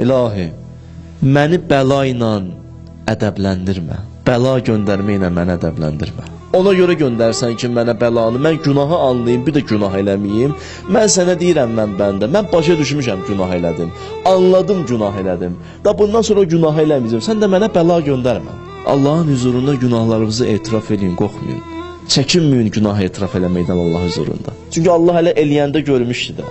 İlahi, məni bəla ilə ədəbləndirmə. Bəla göndərməklə məni ədəbləndirmə. Ona görə göndərsən ki, mənə bəlanı, mən günahı anlayayım, bir də günah eləməyim. Mən sənə deyirəm mən bəndə. Mən başa düşmüşəm günah elədim. Anladım günah elədim. Da bundan sonra günah eləməyəcəm. Sən də mənə bəla göndərmə. Allahın huzurunda günahlarınızı etiraf edin, qorxmayın. Çəkinməyin günah etiraf eləməkdən Allah huzurunda. Çünki Allah hələ eləyəndə görmüşdü də.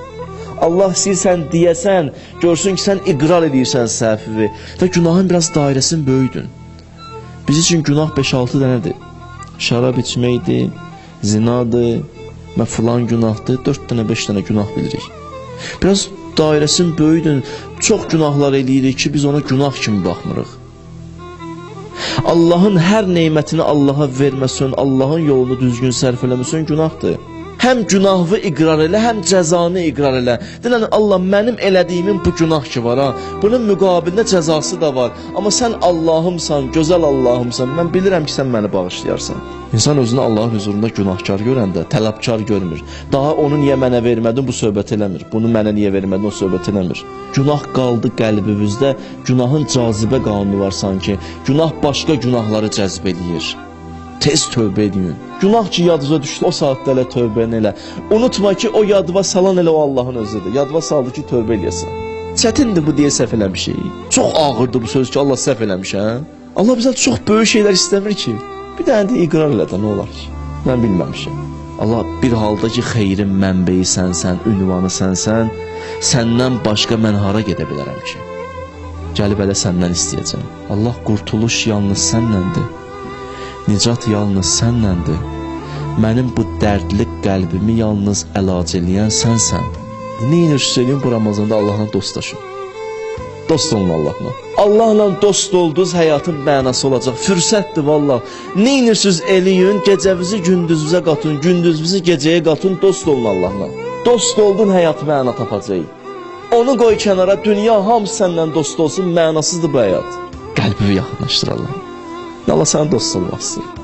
Allah istəyirsən deyəsən, görsün ki, sən iqrar edirsən səhvi və günahın biraz dairəsini böyüdün. Biz üçün günah 5-6 dənədir. Şərab içməkdir, zinadır, filan günahdır, 4 dənə, 5 dənə günah bilirik. Biraz dairəsini böyüdün, çox günahlar eləyirik ki, biz ona günah kimi baxmırıq. Allahın hər neymətini Allaha verməsən, Allahın yolunu düzgün sərf eləməsən günahdır. Həm günahı iqrar elə, həm cəzanı iqrar elə. Deyilən, Allah, mənim elədiyimin bu günah ki var ha, bunun müqabilində cəzası da var. Amma sən Allahımsan, gözəl Allahımsan, mən bilirəm ki, sən məni bağışlayarsan. İnsan özünü Allahın huzurunda günahkar görəndə, tələbkar görmür. Daha onu niyə mənə vermədin, bu söhbət eləmir. Bunu mənə niyə vermədin, o söhbət eləmir. Günah qaldı qəlbimizdə, günahın cazibə qanunu var sanki. Günah başqa günahları cəzb edir. Tez tövbə edin. Günah ki yadınıza düşdü, o saatdə elə tövbəni elə. Unutma ki, o yadıva salan elə o Allahın özüdür. Yadıva saldı ki, tövbə eləyəsən. Çətindir bu deyə səhv eləmişik. Çox ağırdır bu söz ki, Allah səhv eləmiş, hə? Allah bizə çox böyük şeylər istəmir ki. Bir dənə də iqrar elə də, nə olar ki? Mən bilməmişim. Allah bir halda ki, xeyrin mənbəyi sənsən, ünvanı sənsən, səndən başqa mən hara gedə bilərəm ki? Gəlib elə səndən istəyəcəm. Allah, qurtuluş yalnız sənləndir. Nicat yalnız sənləndir. Mənim bu dərdli qəlbimi yalnız əlac eləyən sənsən. Neynir söyləyim bu Ramazanda Allahla dostlaşın. Dost olun Allahla. Allahla dost oldunuz, həyatın mənası olacaq. Fürsətdir vallah. Neynirsiniz eləyin, gecəvizi gündüzvizə qatın, gündüzvizi gecəyə qatın, dost olun Allahla. Dost oldun, həyat məna tapacaq. Onu qoy kənara, dünya hamısı səndən dost olsun, mənasızdır bu həyat. Qəlbimi yaxınlaşdır Allah. Allah sənə dost olmaq istəyir.